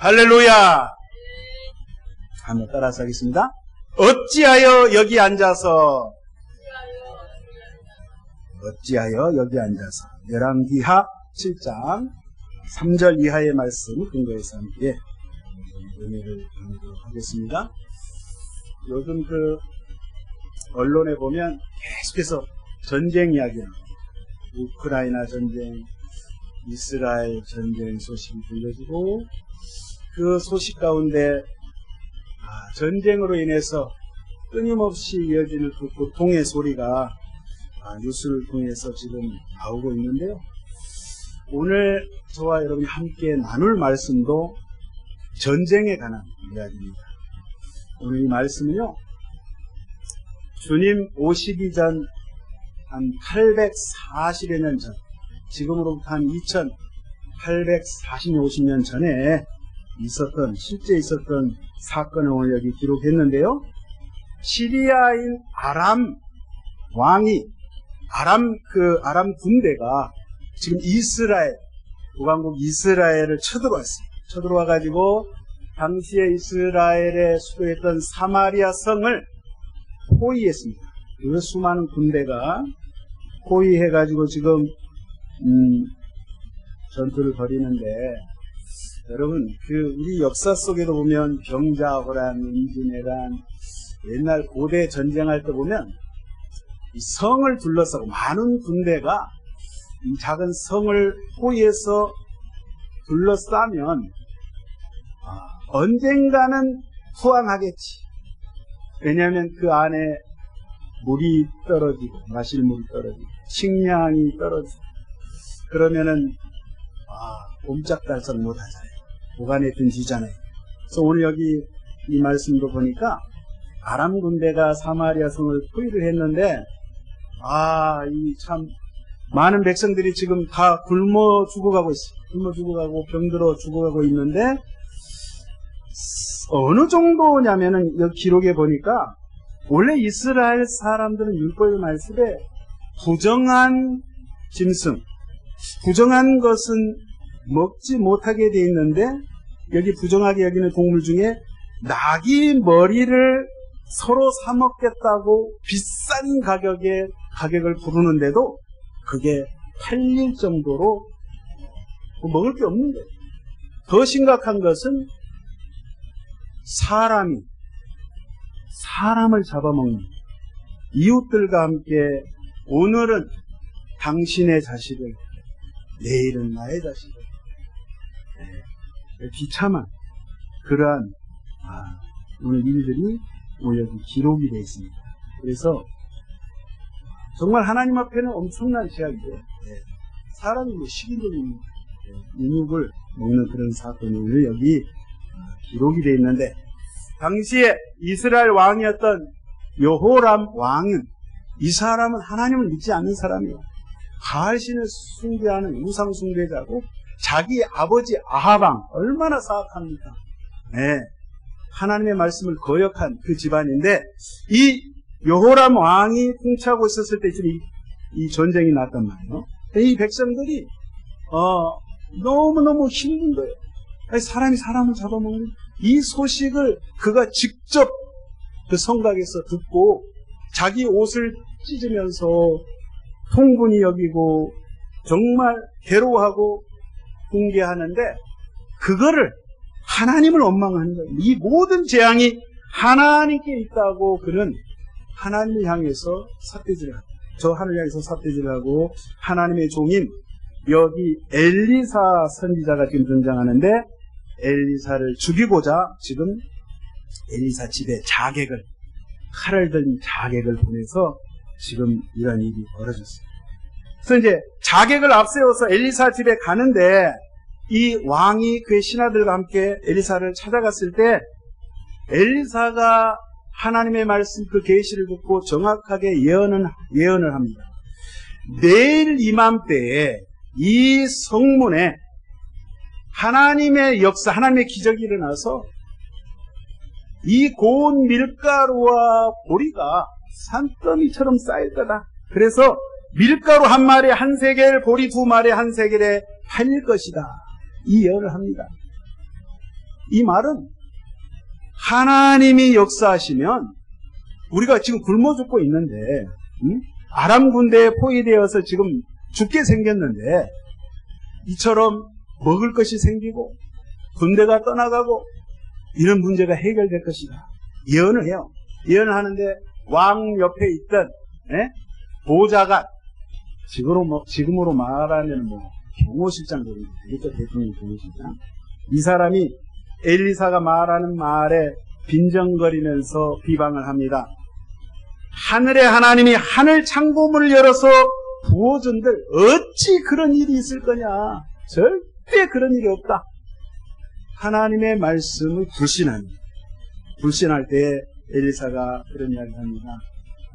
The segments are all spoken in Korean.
할렐루야. 한번 따라서 하겠습니다. 어찌하여 여기 앉아서 열왕기하 7장 3절 이하의 말씀 근거해서 함께 은혜를 나누도록 하겠습니다. 요즘 언론에 보면 계속해서 전쟁 이야기를, 우크라이나 전쟁, 이스라엘 전쟁 소식이 들려지고, 그 소식 가운데 전쟁으로 인해서 끊임없이 이어지는 그 고통의 소리가 뉴스를 통해서 지금 나오고 있는데요. 오늘 저와 여러분이 함께 나눌 말씀도 전쟁에 관한 이야기입니다. 오늘 이 말씀은요, 주님 오시기 전 한 840여 년 전, 지금으로부터 한 2840년 전에 실제 있었던 사건을 오늘 여기 기록했는데요. 시리아인 아람 왕이, 아람 군대가 지금 북왕국 이스라엘을 쳐들어왔어요. 쳐들어와가지고, 당시에 이스라엘의 수도였던 사마리아 성을 포위했습니다. 그 수많은 군대가 포위해가지고 지금, 전투를 벌이는데, 여러분, 우리 역사 속에도 보면 병자호란, 임진왜란, 옛날 고대 전쟁할 때 보면 이 성을 둘러싸고 많은 군대가 이 작은 성을 포위해서 둘러싸면 언젠가는 투항하겠지. 왜냐하면 그 안에 물이 떨어지고, 마실 물이 떨어지고, 식량이 떨어지고, 그러면은 옴짝달싹 못하잖아요. 보관에 든지잖아요. 그래서 오늘 여기 이 말씀도 보니까 아람 군대가 사마리아 성을 포위를 했는데, 이 참 많은 백성들이 지금 다 굶어 죽어가고 있어요. 굶어 죽어가고 병들어 죽어가고 있는데, 어느 정도냐면은 여기 기록에 보니까 원래 이스라엘 사람들은 율법의 말씀에 부정한 짐승, 부정한 것은 먹지 못하게 돼 있는데, 여기 부정하게 여기는 동물 중에 나귀 머리를 서로 사 먹겠다고 비싼 가격을 부르는데도 그게 팔릴 정도로 먹을 게 없는 거예요. 더 심각한 것은 사람을 잡아먹는, 이웃들과 함께 오늘은 당신의 자식을, 내일은 나의 자식을, 비참한 그러한 오늘 일들이 오늘 여기 기록이 되어 있습니다. 그래서 정말 하나님 앞에는 엄청난 죄악이에요. 사람이 식인종인 인육을 먹는 그런 사건이 오늘 여기 기록이 되어 있는데, 당시에 이스라엘 왕이었던 여호람 왕은, 이 사람은 하나님을 믿지 않는 사람이에요. 바알신을 숭배하는 우상 숭배자고, 자기 아버지 아하방, 얼마나 사악합니까? 하나님의 말씀을 거역한 그 집안인데, 이 여호람 왕이 통치하고 있었을 때 지금 이 전쟁이 났단 말이에요. 이 백성들이 너무너무 힘든 거예요. 사람이 사람을 잡아먹는 이 소식을 그가 직접 그 성곽에서 듣고 자기 옷을 찢으면서 통분이 여기고 정말 괴로워하고 붕괴하는데, 그거를 하나님을 원망하는 거예요. 이 모든 재앙이 하나님께 있다고 그는 하나님을 향해서 삿대질을 하고, 저 하늘을 향해서 삿대질을 하고, 하나님의 종인 여기 엘리사 선지자가 지금 등장하는데, 엘리사를 죽이고자 지금 엘리사 집에 칼을 든 자객을 보내서 지금 이런 일이 벌어졌어요. 그래서 이제 자객을 앞세워서 엘리사 집에 가는데, 이 왕이 그의 신하들과 함께 엘리사를 찾아갔을 때, 엘리사가 하나님의 말씀 그 계시를 듣고 정확하게 예언을 합니다. 내일 이맘때에 이 성문에 하나님의 역사, 하나님의 기적이 일어나서 이 고운 밀가루와 보리가 산더미처럼 쌓일 거다. 그래서 밀가루 한 마리에 한 세겔, 보리 두 마리에 한 세겔에 팔릴 것이다. 이 예언을 합니다. 이 말은 하나님이 역사하시면 우리가 지금 굶어 죽고 있는데, 아람 군대에 포위되어서 지금 죽게 생겼는데, 이처럼 먹을 것이 생기고 군대가 떠나가고 이런 문제가 해결될 것이다. 예언을 해요. 예언을 하는데 왕 옆에 있던 보좌관, 지금으로 말하면 경호실장 되는 거죠. 대통령 경호실장. 이 사람이 엘리사가 말하는 말에 빈정거리면서 비방을 합니다. 하늘의 하나님이 하늘 창고문을 열어서 부어준들 어찌 그런 일이 있을 거냐. 절대 그런 일이 없다. 하나님의 말씀을 불신합니다. 불신할 때 엘리사가 그런 이야기를 합니다.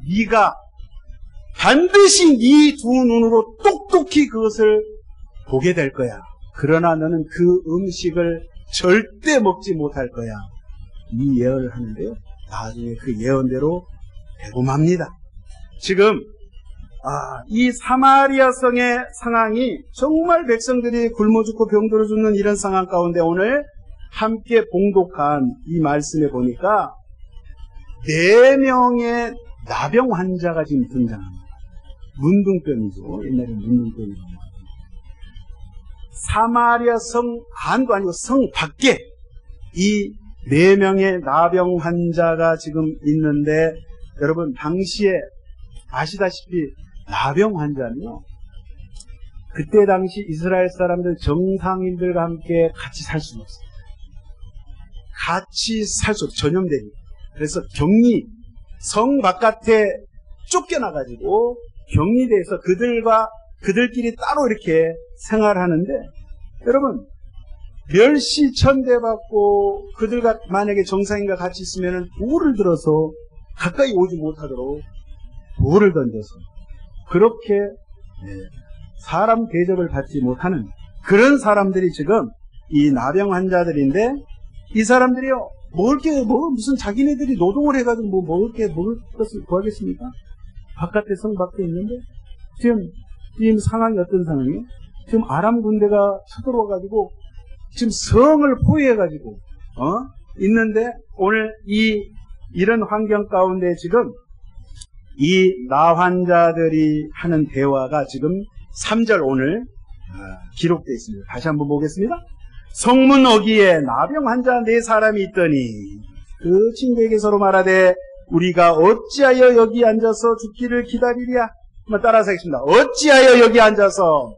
네가 반드시 네 두 눈으로 똑똑히 그것을 보게 될 거야. 그러나 너는 그 음식을 절대 먹지 못할 거야. 이 예언을 하는데요. 나중에 그 예언대로 대범합니다. 지금 이 사마리아 성의 상황이 정말 백성들이 굶어 죽고 병들어 죽는 이런 상황 가운데 오늘 함께 봉독한 이 말씀에 보니까 4명의 나병 환자가 지금 등장합니다. 문둥병이죠. 옛날에 문둥병이라고. 사마리아 성 안도 아니고 성 밖에 이 4명의 나병 환자가 지금 있는데, 여러분 당시에 아시다시피 나병 환자는요, 그때 당시 이스라엘 사람들 정상인들과 함께 같이 살 수는 없어요. 같이 살 수 없어요. 전염되니까. 그래서 격리, 성 바깥에 쫓겨나가지고 격리돼서 그들끼리 따로 이렇게 생활하는데, 여러분 멸시 천대받고 그들과 만약에 정상인과 같이 있으면 돌을 들어서 가까이 오지 못하도록 돌을 던져서 그렇게 사람 대접을 받지 못하는 그런 사람들이 지금 이 나병 환자들인데, 이 사람들이요 먹을 게 무슨 자기네들이 노동을 해가지고 먹을 것을 구하겠습니까? 바깥에 성 밖에 있는데 지금 상황이 어떤 상황이에요? 지금 아람 군대가 쳐들어와가지고 지금 성을 포위해가지고 있는데, 오늘 이런 환경 가운데 지금 이 나환자들이 하는 대화가 지금 3절 오늘 기록되어 있습니다. 다시 한번 보겠습니다. 성문 어귀에 나병 환자 4사람이 있더니 그 친구에게 서로 말하되 우리가 어찌하여 여기 앉아서 죽기를 기다리랴. 한번 따라서 하겠습니다. 어찌하여 여기 앉아서,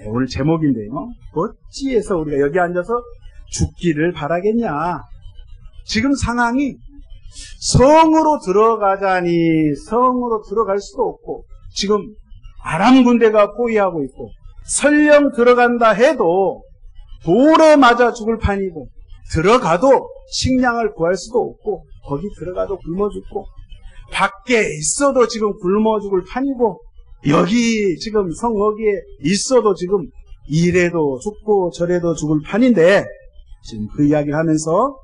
오늘 제목인데요. 어찌해서 우리가 여기 앉아서 죽기를 바라겠냐. 지금 상황이 성으로 들어가자니 성으로 들어갈 수도 없고, 지금 아람 군대가 포위하고 있고, 설령 들어간다 해도 돌에 맞아 죽을 판이고, 들어가도 식량을 구할 수도 없고, 거기 들어가도 굶어 죽고, 밖에 있어도 지금 굶어 죽을 판이고, 여기 지금 성 어귀에 있어도 지금 이래도 죽고 저래도 죽을 판인데, 지금 그 이야기를 하면서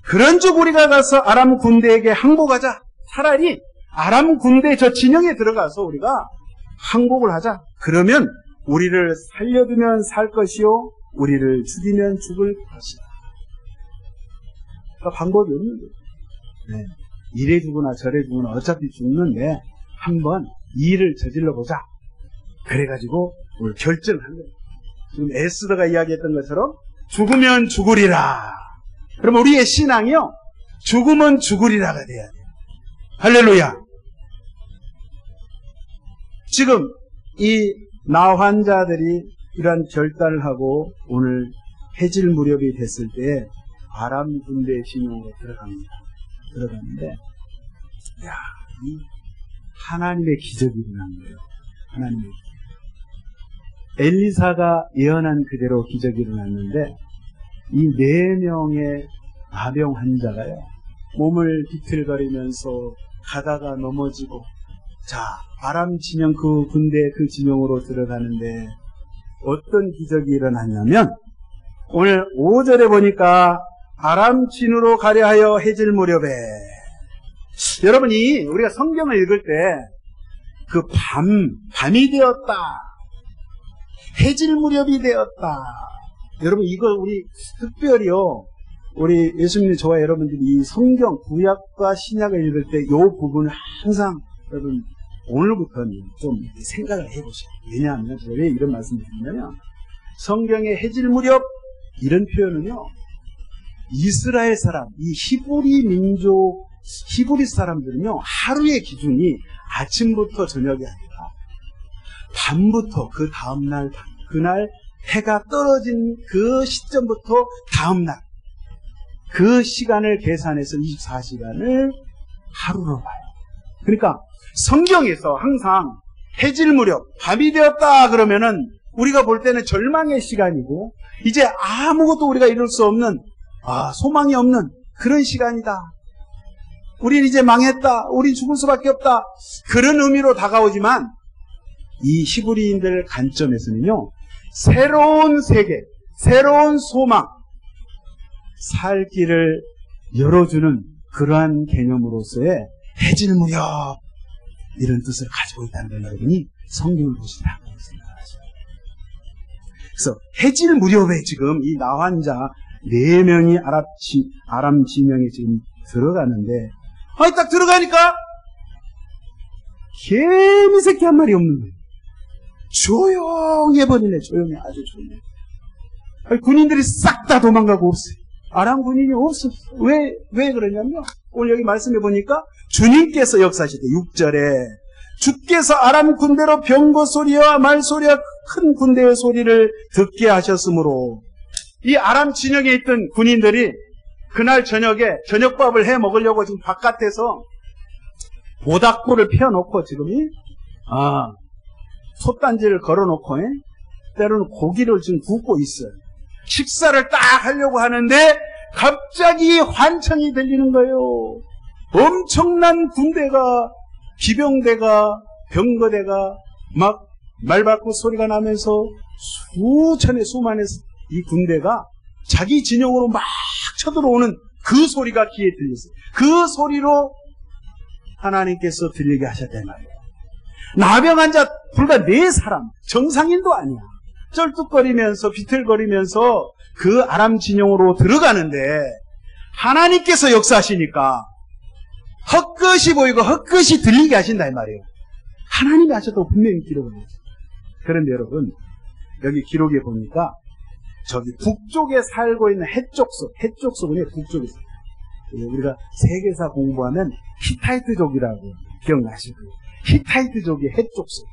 그런즉 우리가 가서 아람 군대에게 항복하자. 차라리 아람 군대 저 진영에 들어가서 우리가 항복을 하자. 그러면 우리를 살려두면 살 것이요 우리를 죽이면 죽을 것이다. 그러니까 방법이 없는데, 이래 죽으나 저래 죽으나 어차피 죽는데 한번 일을 저질러 보자. 그래가지고 오늘 결정한 거예요. 지금 에스더가 이야기했던 것처럼 죽으면 죽으리라. 그럼 우리의 신앙이요, 죽으면 죽으리라가 돼야 돼요. 할렐루야. 지금 이 나환자들이 이러한 결단을 하고 오늘 해질 무렵이 됐을 때 아람 군대 진영으로 들어갔는데, 이 하나님의 기적이 일어난 거예요. 하나님의 기적. 엘리사가 예언한 그대로 기적이 일어났는데, 이 4명의 나병 환자가요, 몸을 비틀거리면서 가다가 넘어지고, 아람 진영 그 군대 그 진영으로 들어가는데 어떤 기적이 일어났냐면, 오늘 5절에 보니까 아람 진으로 가려 하여 해질 무렵에, 여러분이 우리가 성경을 읽을 때 그 밤이 되었다, 해질 무렵이 되었다, 여러분, 이거 우리 특별히요, 우리 예수님이 저와 여러분들이 이 성경, 구약과 신약을 읽을 때 이 부분을 항상 여러분, 오늘부터는 좀 생각을 해보세요. 왜냐하면, 제가 왜 이런 말씀을 드리냐면, 성경의 해질 무렵, 이런 표현은요, 이스라엘 사람, 이 히브리 민족, 히브리 사람들은요, 하루의 기준이 아침부터 저녁이 아니라, 밤부터 그 다음날, 그날 해가 떨어진 그 시점부터 다음날, 그 시간을 계산해서 24시간을 하루로 봐요. 그러니까 성경에서 항상 해질 무렵, 밤이 되었다 그러면은 우리가 볼 때는 절망의 시간이고, 이제 아무것도 우리가 이룰 수 없는, 소망이 없는 그런 시간이다. 우린 이제 망했다. 우린 죽을 수밖에 없다. 그런 의미로 다가오지만, 이 히브리인들 관점에서는요, 새로운 세계, 새로운 소망, 살 길을 열어주는 그러한 개념으로서의 해질 무렵, 이런 뜻을 가지고 있다는 걸 여러분이 성경을 보시라고 생각하죠. 그래서 해질 무렵에 지금 이 나환자 4명이 아람 진영에 지금 들어가는데, 딱 들어가니까 개미 새끼 한 마리 없는 거예요. 조용해버리네. 조용해. 아주 조용해. 군인들이 싹 다 도망가고 없어요. 아람 군인이 없었어. 왜 그러냐면, 오늘 여기 말씀해 보니까 주님께서 역사하실 때 6절에 주께서 아람 군대로 병거 소리와 말 소리와 큰 군대의 소리를 듣게 하셨으므로, 이 아람 진영에 있던 군인들이 그날 저녁에 저녁밥을 해 먹으려고 지금 바깥에서 모닥불을 피워놓고 지금이 솥단지를 걸어놓고 때로는 고기를 지금 굽고 있어요. 식사를 딱 하려고 하는데 갑자기 환청이 들리는 거예요. 엄청난 군대가, 기병대가, 병거대가 막 말발굽 소리가 나면서 수만의 이 군대가 자기 진영으로 막 쳐들어오는 그 소리가 귀에 들렸어요. 그 소리로 하나님께서 들리게 하셨단 말이에요. 나병 환자 불과 4사람, 정상인도 아니야. 쩔뚝거리면서 비틀거리면서 그 아람 진영으로 들어가는데 하나님께서 역사하시니까 헛것이 보이고 헛것이 들리게 하신다 이 말이에요. 하나님이 하셔도 분명히 기록을 해요. 그런데 여러분, 여기 기록에 보니까 저기 북쪽에 살고 있는 해쪽속은요, 북쪽에 있어요. 우리가 세계사 공부하면 히타이트족이라고 기억나실 거예요. 히타이트족이 해쪽속.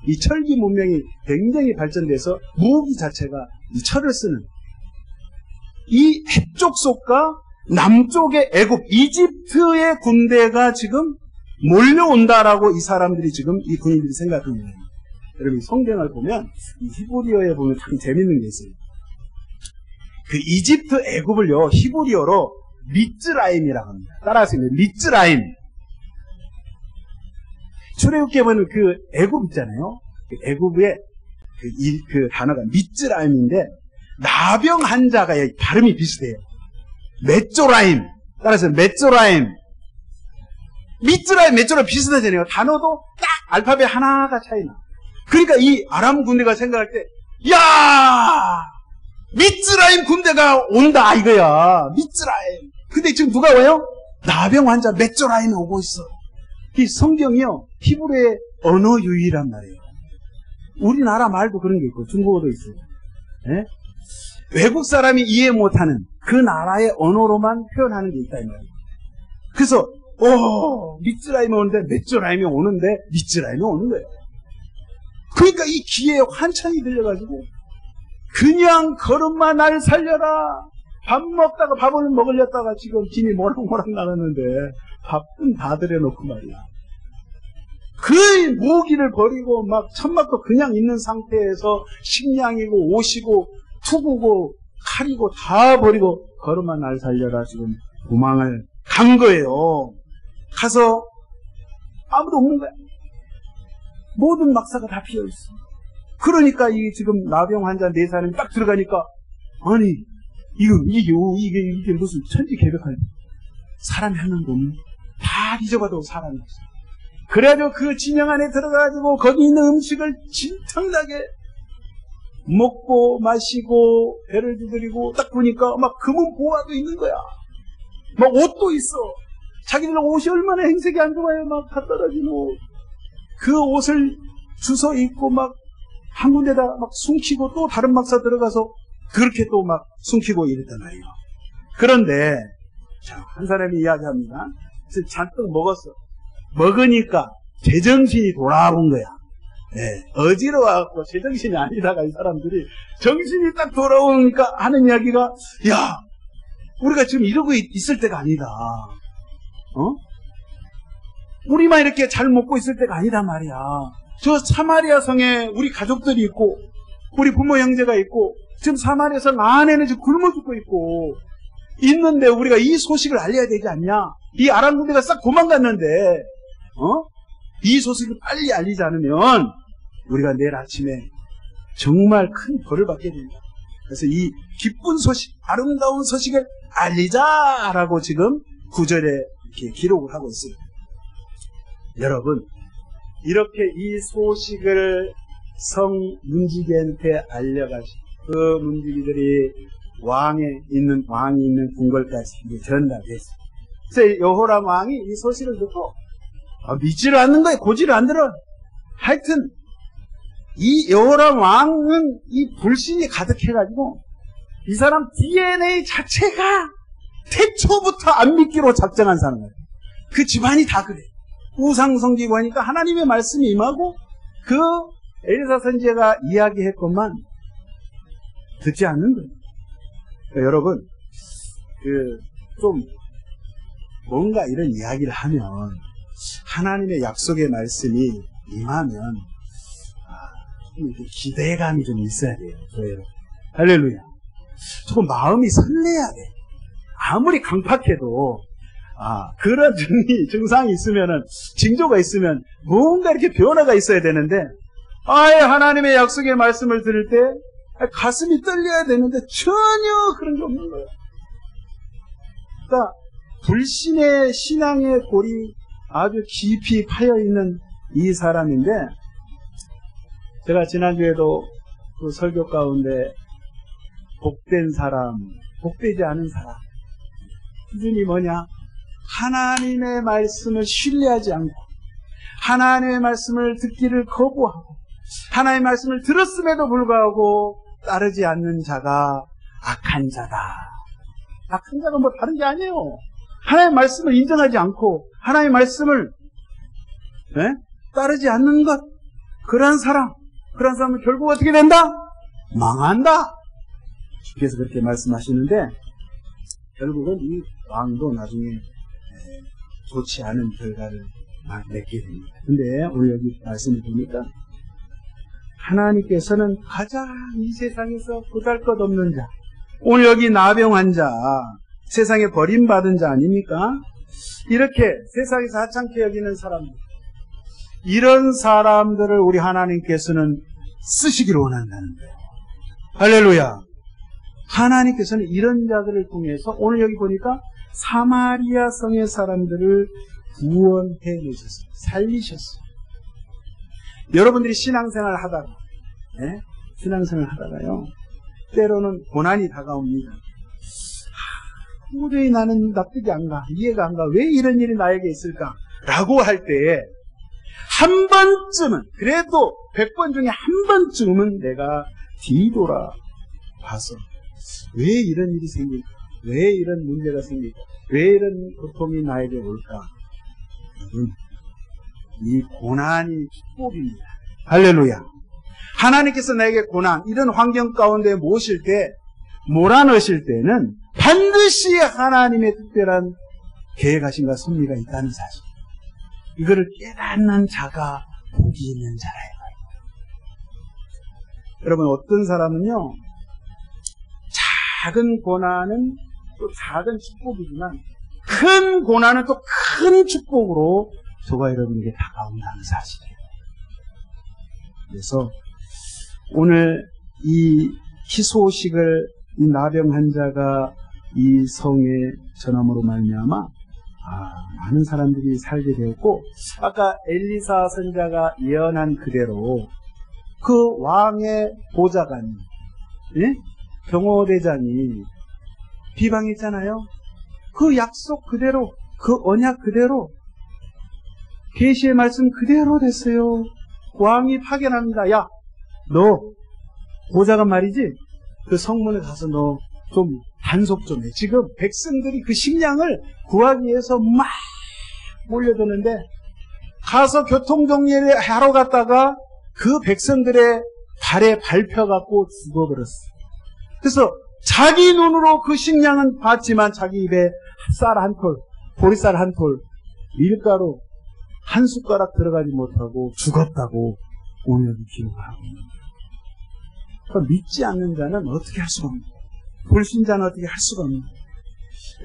이 철기 문명이 굉장히 발전돼서 무기 자체가 이 철을 쓰는, 이 해쪽속과 남쪽의 애굽, 이집트의 군대가 지금 몰려온다라고 이 사람들이 지금 이 군인들이 생각합니다. 여러분, 성경을 보면 이 히브리어에 보면 참 재밌는 게 있어요. 그 이집트 애굽을요, 히브리어로 미츠라임이라고 합니다. 따라하세요. 미츠라임. 출애굽기에 보면 그 애굽 있잖아요. 그 애굽의 그 단어가 미츠라임인데, 나병 환자가 발음이 비슷해요. 메쪼라임. 따라서 메쪼라임. 미츠라임, 메쪼라임 비슷하잖아요. 단어도 딱 알파벳 하나가 차이나. 그러니까 이 아람 군대가 생각할 때, 야! 미츠라임 군대가 온다 이거야. 미츠라임. 근데 지금 누가 와요? 나병 환자 메쪼라임이 오고 있어. 이 성경이요, 히브리의 언어 유희란 말이에요. 우리나라 말도 그런 게 있고 중국어도 있어요. 네? 외국 사람이 이해 못하는 그 나라의 언어로만 표현하는 게 있다 이 말이에요. 그래서 미츠라임이 오는데 메쪼라임이 오는데 미츠라임이 오는 거예요. 그러니까 이 귀에 환청이 들려가지고 그냥 걸음마 날 살려라. 밥 먹다가 밥을 먹으려다가 지금 김이 모락모락 나갔는데 밥은 다 들여놓고 말이야. 그 무기를 버리고 막 천막도 그냥 있는 상태에서 식량이고 옷이고 투구고 칼이고 다 버리고 걸음마 날 살려라 지금 도망을 간 거예요. 가서 아무도 없는 거야. 모든 막사가 다 비어있어. 그러니까 이 지금 나병 환자 4사람이 딱 들어가니까, 아니 이게 무슨 천지개벽한 사람이 한 명도 없네. 다 잊어봐도 사람이 없어. 그래가지고 그 진영 안에 들어가가지고 거기 있는 음식을 진탕나게 먹고 마시고 배를 두드리고 딱 보니까 막 금은 보화도 있는 거야. 막 옷도 있어. 자기들 옷이 얼마나 행색이 안 좋아요. 막 갖다 떨어진 옷. 그 옷을 주워 입고 막 한 군데다 막 숨기고 또 다른 막사 들어가서 그렇게 또 막 숨기고 이랬단 말이에요. 그런데 자, 한 사람이 이야기합니다. 그래서 잔뜩 먹었어. 먹으니까 제정신이 돌아온 거야. 네, 어지러워갖고 제정신이 아니다가 이 사람들이 정신이 딱 돌아오니까 하는 이야기가, 야, 우리가 지금 이러고 있을 때가 아니다. 우리만 이렇게 잘 먹고 있을 때가 아니다 말이야. 저 사마리아 성에 우리 가족들이 있고 우리 부모 형제가 있고 지금 사마리아 성 안에는 지금 굶어 죽고 있고 있는데 우리가 이 소식을 알려야 되지 않냐? 이 아랑군대가 싹 도망갔는데 이 소식을 빨리 알리지 않으면 우리가 내일 아침에 정말 큰 벌을 받게 됩니다. 그래서 이 기쁜 소식, 아름다운 소식을 알리자라고 지금 9절에 이렇게 기록을 하고 있습니다. 여러분, 이렇게 이 소식을 성 문지기한테 알려가지고 그 문지기들이 왕이 있는 궁궐까지 전달했어요. 그래서 여호람 왕이 이 소식을 듣고 믿지를 않는 거예요. 고지를 안 들어. 하여튼 이 여호람 왕은 이 불신이 가득해가지고 이 사람 DNA 자체가 태초부터 안 믿기로 작정한 사람이에요. 그 집안이 다 그래. 우상 섬기고 하니까 하나님의 말씀이 임하고 그 엘리사 선지자가 이야기했건만 듣지 않는 거예요. 그러니까 여러분, 좀 뭔가 이런 이야기를 하면 하나님의 약속의 말씀이 임하면 좀 이렇게 기대감이 좀 있어야 돼요. 여러분. 할렐루야. 조금 마음이 설레야 돼. 아무리 강팍해도 그런 증상이 있으면은, 징조가 있으면 뭔가 이렇게 변화가 있어야 되는데, 하나님의 약속의 말씀을 들을 때 가슴이 떨려야 되는데 전혀 그런 게 없는 거예요. 그러니까 불신의 신앙의 골이 아주 깊이 파여 있는 이 사람인데, 제가 지난주에도 그 설교 가운데 복된 사람, 복되지 않은 사람 기준이 뭐냐? 하나님의 말씀을 신뢰하지 않고 하나님의 말씀을 듣기를 거부하고 하나님의 말씀을 들었음에도 불구하고 따르지 않는 자가 악한 자다. 악한 자가 뭐 다른 게 아니에요. 하나님의 말씀을 인정하지 않고 하나님의 말씀을 따르지 않는 것, 그런 사람은 결국 어떻게 된다? 망한다. 주께서 그렇게 말씀하시는데 결국은 이 왕도 나중에 좋지 않은 결과를 맺게 됩니다. 근데 오늘 여기 말씀을 보니까 하나님께서는 가장 이 세상에서 보잘것없는 자, 오늘 여기 나병환 자, 세상에 버림받은 자 아닙니까? 이렇게 세상에서 하찮게 여기는 사람들, 이런 사람들을 우리 하나님께서는 쓰시기를 원한다는 거예요. 할렐루야. 하나님께서는 이런 자들을 통해서 오늘 여기 보니까 사마리아 성의 사람들을 구원해 내셨어요. 살리셨어요. 여러분들이 신앙생활 하다가, 신앙생활 하다가요, 때로는 고난이 다가옵니다. 도저히 나는 납득이 안 가, 이해가 안 가, 왜 이런 일이 나에게 있을까? 라고 할 때에 한 번쯤은, 그래도 100번 중에 한 번쯤은 내가 뒤돌아봐서 왜 이런 일이 생길까? 왜 이런 문제가 생길까? 왜 이런 고통이 나에게 올까? 여러분, 이 고난이 축복입니다. 할렐루야. 하나님께서 나에게 고난, 이런 환경 가운데 모실 때, 몰아넣으실 때는 반드시 하나님의 특별한 계획하심과 섭리가 있다는 사실. 이거를 깨닫는 자가 복이 있는 자라요. 여러분, 어떤 사람은요, 작은 고난은 또 작은 축복이지만 큰 고난은 또 큰 축복으로 저와 여러분에게 다가온다는 사실이에요. 그래서 오늘 이 희소식을 이 나병 환자가 이 성에 전함으로 말미암아 많은 사람들이 살게 되었고, 아까 엘리사 선지자가 예언한 그대로 그 왕의 보좌관이, 예? 경호대장이 비방했잖아요. 그 약속 그대로, 그 언약 그대로, 계시의 말씀 그대로 됐어요. 왕이 파견합니다. 야, 너 보좌관 말이지? 그 성문에 가서 너 좀 단속 좀 해. 지금 백성들이 그 식량을 구하기 위해서 막 몰려드는데 가서 교통정리를 하러 갔다가 그 백성들의 발에 밟혀갖고 죽어버렸어. 그래서 자기 눈으로 그 식량은 봤지만 자기 입에 쌀 한 톨, 보리쌀 한 톨, 밀가루 한 숟가락 들어가지 못하고 죽었다고 오늘도 기록하고 있는 거예요. 믿지 않는 자는 어떻게 할 수가 없는 거예요. 불신자는 어떻게 할 수가 없는 거예요.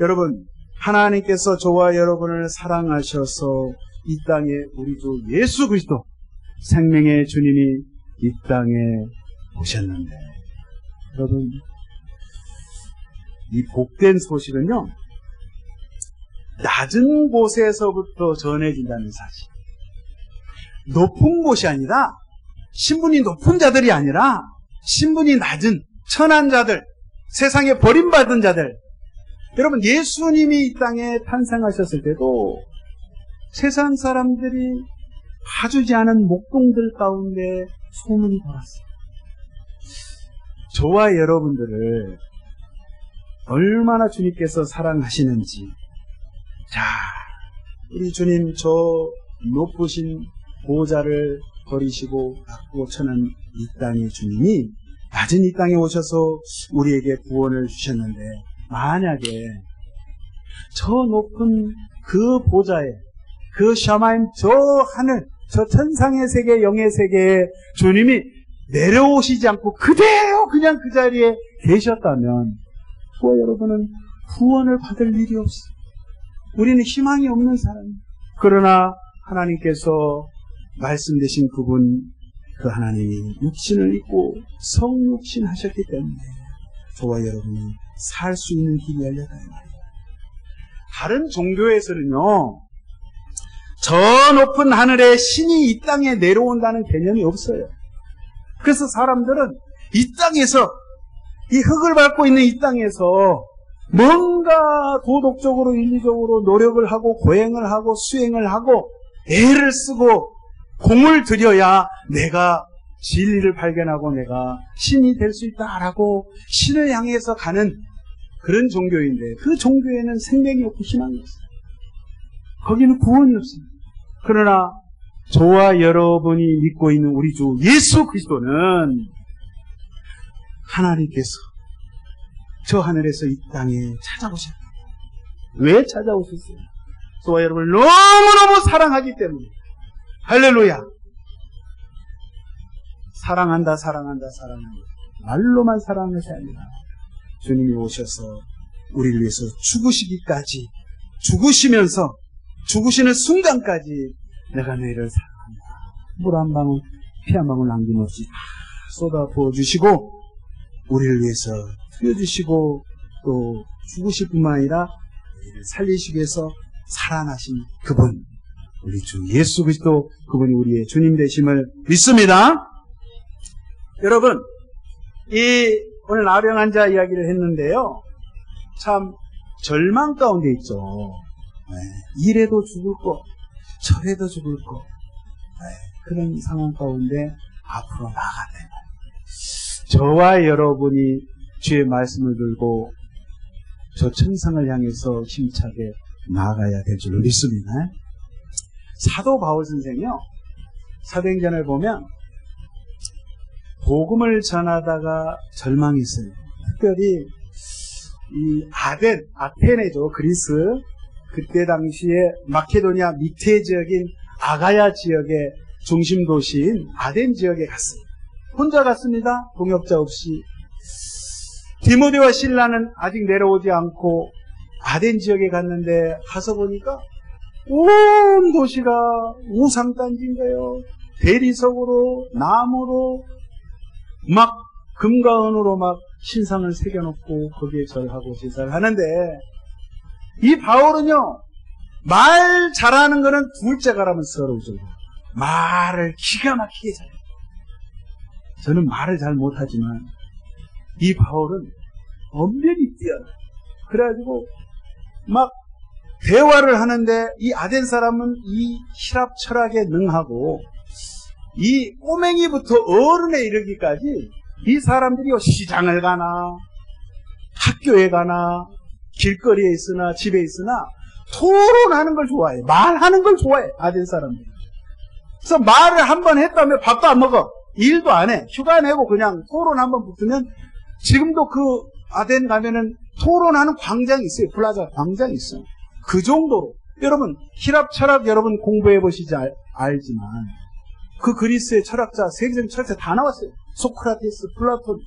여러분, 하나님께서 저와 여러분을 사랑하셔서 이 땅에 우리 주 예수 그리스도 생명의 주님이 이 땅에 오셨는데, 여러분, 이 복된 소식은요, 낮은 곳에서부터 전해진다는 사실. 높은 곳이 아니라, 신분이 높은 자들이 아니라, 신분이 낮은 천한 자들, 세상에 버림받은 자들. 여러분, 예수님이 이 땅에 탄생하셨을 때도 세상 사람들이 봐주지 않은 목동들 가운데 소문이 돌았어요. 저와 여러분들을 얼마나 주님께서 사랑하시는지. 자, 우리 주님 저 높으신 보좌를 버리시고 바꾸고 쳐는 이 땅의 주님이 낮은 이 땅에 오셔서 우리에게 구원을 주셨는데, 만약에 저 높은 그 보좌에, 그 샤마임 저 하늘, 저 천상의 세계, 영의 세계에 주님이 내려오시지 않고 그대로 그냥 그 자리에 계셨다면 저와 여러분은 구원을 받을 일이 없어요. 우리는 희망이 없는 사람이에요. 그러나 하나님께서 말씀되신 그분, 그 하나님이 육신을 입고 성육신 하셨기 때문에 저와 여러분이 살 수 있는 길이 열렸다 말이에요. 다른 종교에서는요, 저 높은 하늘에 신이 이 땅에 내려온다는 개념이 없어요. 그래서 사람들은 이 땅에서, 이 흙을 밟고 있는 이 땅에서 뭔가 도덕적으로 윤리적으로 노력을 하고 고행을 하고 수행을 하고 애를 쓰고 공을 들여야 내가 진리를 발견하고 내가 신이 될 수 있다라고 신을 향해서 가는 그런 종교인데, 그 종교에는 생명이 없고 희망이 없어요. 거기는 구원이 없습니다. 그러나 저와 여러분이 믿고 있는 우리 주 예수 그리스도는 하나님께서 저 하늘에서 이 땅에 찾아오셨다. 왜 찾아오셨어요? 저와 여러분을 너무너무 사랑하기 때문에. 할렐루야. 사랑한다, 사랑한다, 사랑한다. 말로만 사랑하는 것이 아니라 주님이 오셔서 우리를 위해서 죽으시기까지, 죽으시면서 죽으시는 순간까지 내가 너희를 사랑한다. 물 한 방울, 피 한 방울 남김없이 다 쏟아 부어주시고 우리를 위해서 튀어주시고 또 죽으실 뿐만 아니라 우리를 살리시기 위해서 살아나신 그분, 우리 주 예수 그리스도, 그분이 우리의 주님 되심을 믿습니다. 여러분, 오늘 나병환자 이야기를 했는데요, 참 절망 가운데 있죠. 이래도 죽을 거, 저래도 죽을 거, 그런 상황 가운데 앞으로 나아간다. 저와 여러분이 주의 말씀을 들고 저 천상을 향해서 힘차게 나아가야 될 줄로 믿습니다. 사도 바울 선생이요, 사도행전을 보면 복음을 전하다가 절망했어요. 특별히 이 아테네죠, 그리스. 그때 당시에 마케도니아 밑에 지역인 아가야 지역의 중심 도시인 아덴 지역에 갔어요. 혼자 갔습니다. 동역자 없이. 디모데와 실라는 아직 내려오지 않고 아덴 지역에 갔는데, 가서 보니까 온 도시가 우상단지인 거예요. 대리석으로, 나무로, 막 금과 은으로 막 신상을 새겨놓고 거기에 절하고 제사를 하는데, 이 바울은요, 말 잘하는 거는 둘째가라면 서러우죠. 말을 기가 막히게 잘해요. 저는 말을 잘 못하지만 이 바울은 엄연히 뛰어나. 그래가지고 막 대화를 하는데 이 아덴 사람은 이 히랍 철학에 능하고 이 꼬맹이부터 어른에 이르기까지 이 사람들이 시장을 가나 학교에 가나 길거리에 있으나 집에 있으나 토론하는 걸 좋아해. 말하는 걸 좋아해. 아덴 사람들이. 그래서 말을 한번 했다면 밥도 안 먹어. 일도 안 해. 휴가 내고 그냥 토론 한번 붙으면 지금도 그 아덴 가면은 토론하는 광장이 있어요. 플라자 광장이 있어요. 그 정도로. 여러분 히랍 철학 여러분 공부해 보시지 알지만 그 그리스의 철학자 세계적인 철학자 다 나왔어요. 소크라테스, 플라톤,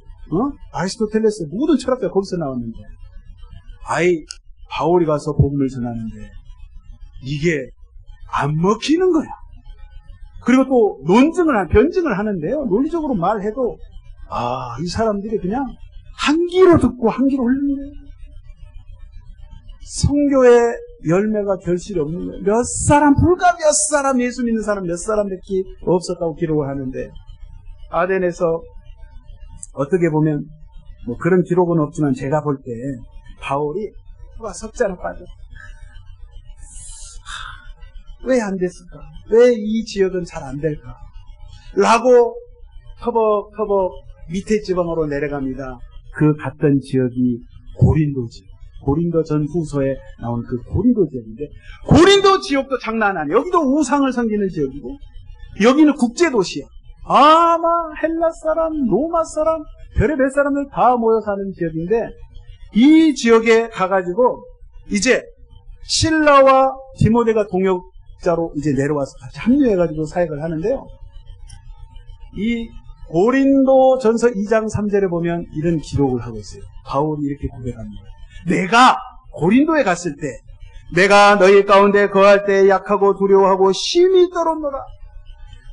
아리스토텔레스 모든 철학자 거기서 나왔는데 바울이 가서 복음을 전하는데 이게 안 먹히는 거야. 그리고 또 변증을 하는데요. 논리적으로 말해도 이 사람들이 그냥 한 귀로 듣고 한 귀로 흘리는 거예요. 성교의 열매가 결실이 없는 거예요. 불과 몇 사람 예수 믿는 사람 몇 사람밖에 없었다고 기록을 하는데 아덴에서 어떻게 보면 뭐 그런 기록은 없지만 제가 볼 때 바울이 석자로 빠져. 왜 안 됐을까? 왜 이 지역은 잘 안 될까? 라고 터벅터벅 밑에 지방으로 내려갑니다. 그 갔던 지역이 고린도 지역. 고린도 전후서에 나온 그 고린도 지역인데 고린도 지역도 장난 아니에요. 여기도 우상을 섬기는 지역이고 여기는 국제도시야. 아마 헬라 사람, 로마 사람, 별의별 사람들 다 모여 사는 지역인데 이 지역에 가가지고 이제 실라와 디모데가 동역자로 이제 내려와서 같이 합류해가지고 사역을 하는데요. 이 고린도 전서 2장 3절에 보면 이런 기록을 하고 있어요. 바울이 이렇게 고백합니다. 내가 고린도에 갔을 때 내가 너희 가운데 거할 때 약하고 두려워하고 심히 떨었노라.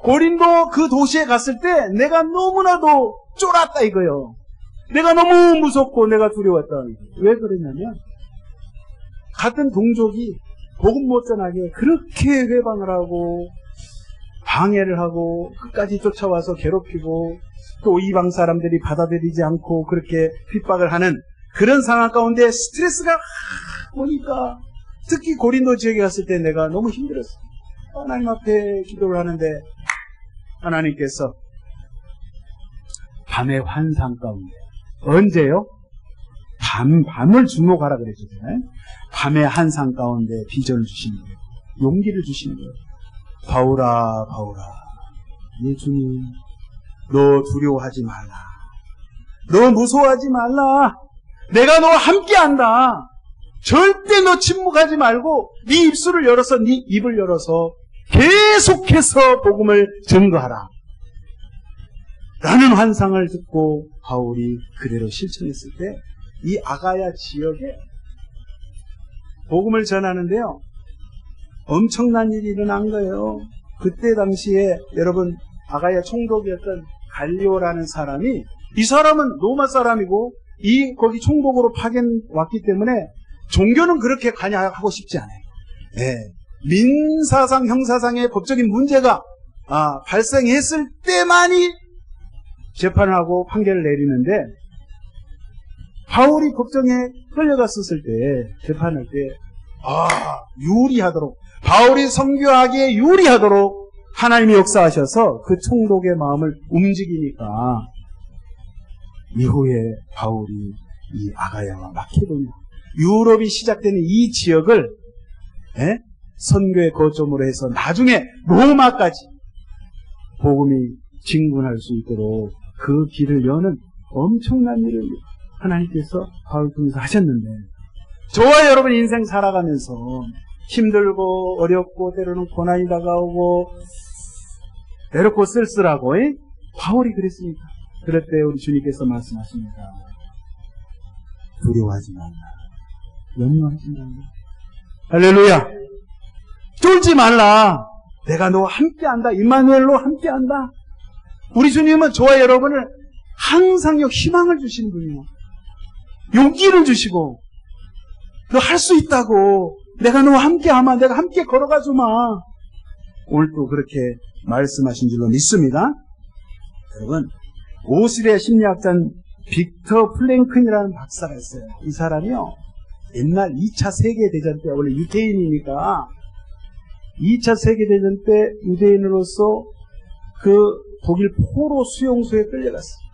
고린도 그 도시에 갔을 때 내가 너무나도 쫄았다 이거요. 내가 너무 무섭고 내가 두려웠다. 왜 그랬냐면 같은 동족이 복음 못 전하게 그렇게 회방을 하고 방해를 하고 끝까지 쫓아와서 괴롭히고 또 이방 사람들이 받아들이지 않고 그렇게 핍박을 하는 그런 상황 가운데 스트레스가 오니까 특히 고린도 지역에 갔을 때 내가 너무 힘들었어. 하나님 앞에 기도를 하는데 하나님께서 밤의 환상 가운데 언제요? 밤을 주목하라 그랬잖아요. 밤의 환상 가운데 비전을 주시는 거예요. 용기를 주시는 거예요. 바울아 예 주님 너 두려워하지 말라. 너 무서워하지 말라. 내가 너와 함께한다. 절대 너 침묵하지 말고 네 입술을 열어서 네 입을 열어서 계속해서 복음을 증거하라. 라는 환상을 듣고 바울이 그대로 실천했을 때 이 아가야 지역에 복음을 전하는데요. 엄청난 일이 일어난 거예요. 그때 당시에 여러분 아가야 총독이었던 갈리오라는 사람이 이 사람은 로마 사람이고 거기 총독으로 파견 왔기 때문에 종교는 그렇게 관여하고 싶지 않아요. 네. 민사상, 형사상의 법적인 문제가 발생했을 때만이 재판을 하고 판결을 내리는데 바울이 법정에 끌려갔었을 때 재판할 때 유리하도록 바울이 선교하기에 유리하도록 하나님이 역사하셔서 그 총독의 마음을 움직이니까 이후에 바울이 이 아가야와 마케도냐 유럽이 시작되는 이 지역을 선교의 거점으로 해서 나중에 로마까지 복음이 진군할 수 있도록 그 길을 여는 엄청난 일을 하나님께서 바울 통해서 하셨는데 저와 여러분 인생 살아가면서 힘들고 어렵고 때로는 고난이 다가오고 외롭고 쓸쓸하고 바울이 그랬습니까? 그럴 때 우리 주님께서 말씀하십니다. 두려워하지 말라. 염려하지 말라. 할렐루야. 쫄지 말라. 내가 너와 함께한다. 임마누엘로 함께한다. 우리 주님은 저와 여러분을 항상 희망을 주시는 분이에요. 용기를 주시고 너 할 수 있다고 내가 너와 함께하마. 내가 함께 걸어가 주마. 오늘 또 그렇게 말씀하신 줄로 믿습니다. 여러분 오스트리아 심리학자인 빅터 플랭큰이라는 박사가 있어요. 이 사람이요, 옛날 2차 세계대전 때, 원래 유대인이니까 2차 세계대전 때 유대인으로서 그 독일 포로 수용소에 끌려갔어요.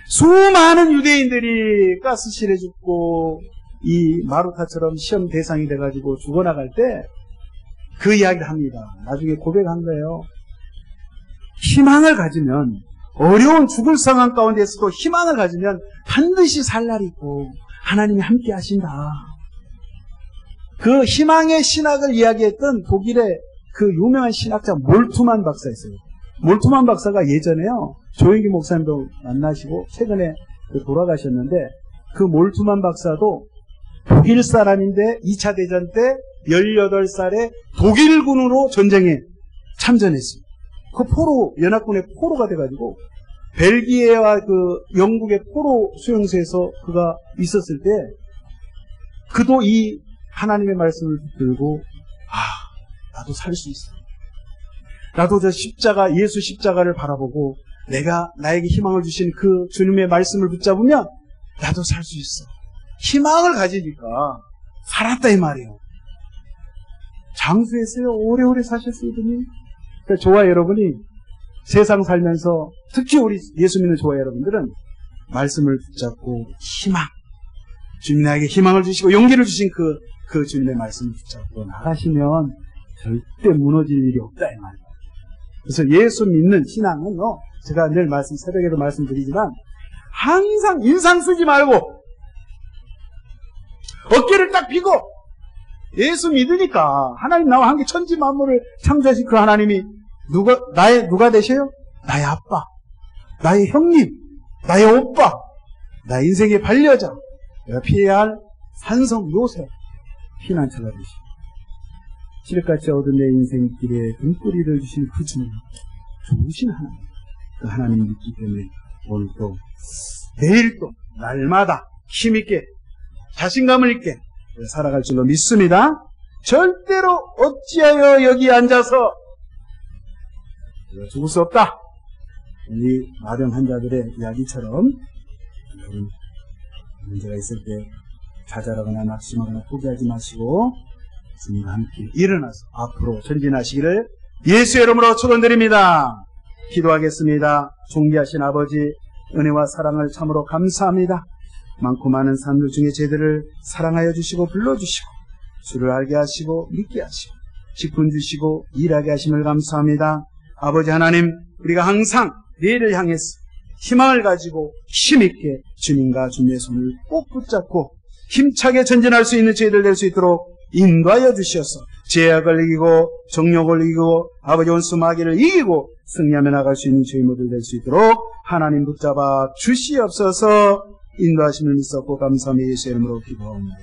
수많은 유대인들이 가스실에 죽고 이 마루타처럼 시험 대상이 돼가지고 죽어나갈 때 그 이야기를 합니다. 나중에 고백한 거예요. 희망을 가지면, 어려운 죽을 상황 가운데서도 희망을 가지면 반드시 살 날이 있고 하나님이 함께 하신다. 그 희망의 신학을 이야기했던 독일의 그 유명한 신학자 몰트만 박사였어요. 몰트만 박사가 예전에요, 조영기 목사님도 만나시고 최근에 돌아가셨는데, 그 몰트만 박사도 독일 사람인데 2차 대전 때 18살에 독일군으로 전쟁에 참전했어요. 그 포로, 연합군의 포로가 돼가지고 벨기에와 그 영국의 포로 수용소에서 그가 있었을 때 그도 이 하나님의 말씀을 들고, 나도 살 수 있어. 나도 저 십자가, 예수 십자가를 바라보고 내가 나에게 희망을 주신 그 주님의 말씀을 붙잡으면 나도 살 수 있어. 희망을 가지니까 살았다 이 말이에요. 장수했어요. 오래오래 사셨어요, 이분이. 그러니까 저와 여러분이 세상 살면서, 특히 우리 예수 믿는 저와 여러분들은 말씀을 붙잡고 희망, 주님 나에게 희망을 주시고 용기를 주신 그 주님의 말씀을 붙잡고 나가시면 절대 무너질 일이 없다 이 말이에요. 그래서 예수 믿는 신앙은요, 제가 늘 새벽에도 말씀드리지만 항상 인상 쓰지 말고 어깨를 딱 펴고 예수 믿으니까, 하나님 나와 함께 천지 만물을 창조하신 그 하나님이 누가 되셔요? 나의 아빠, 나의 형님, 나의 오빠, 나의 인생의 반려자, 내가 피해야 할 산성 요새, 피난처가 되시고 칠흑같이 얻은 내 인생길에 등불이를 주신 그 주님, 좋으신 하나님, 그 하나님이 있기 때문에 오늘도 내일도 날마다 힘있게 자신감을 있게 살아갈 줄로 믿습니다. 절대로 어찌하여 여기 앉아서 죽을 수 없다. 이 마병 환자들의 이야기처럼 여러분 문제가 있을 때 좌절하거나 낙심하거나 포기하지 마시고 주님과 함께 일어나서 앞으로 전진하시기를 예수의 이름으로 축원드립니다. 기도하겠습니다. 존귀하신 아버지, 은혜와 사랑을 참으로 감사합니다. 많고 많은 사람들 중에 저희들을 사랑하여 주시고 불러주시고 주를 알게 하시고 믿게 하시고 직분 주시고 일하게 하심을 감사합니다. 아버지 하나님, 우리가 항상 내일을 향해서 희망을 가지고 힘있게 주님과 주님의 손을 꼭 붙잡고 힘차게 전진할 수 있는 저희들 될 수 있도록 인도하여 주셔서 죄악을 이기고 정욕을 이기고 아버지 원수 마귀를 이기고 승리하며 나갈 수 있는 저희 모두 될 수 있도록 하나님 붙잡아 주시옵소서. 인도하심을 믿었고 감사하며 예수의 이름으로 기도합니다.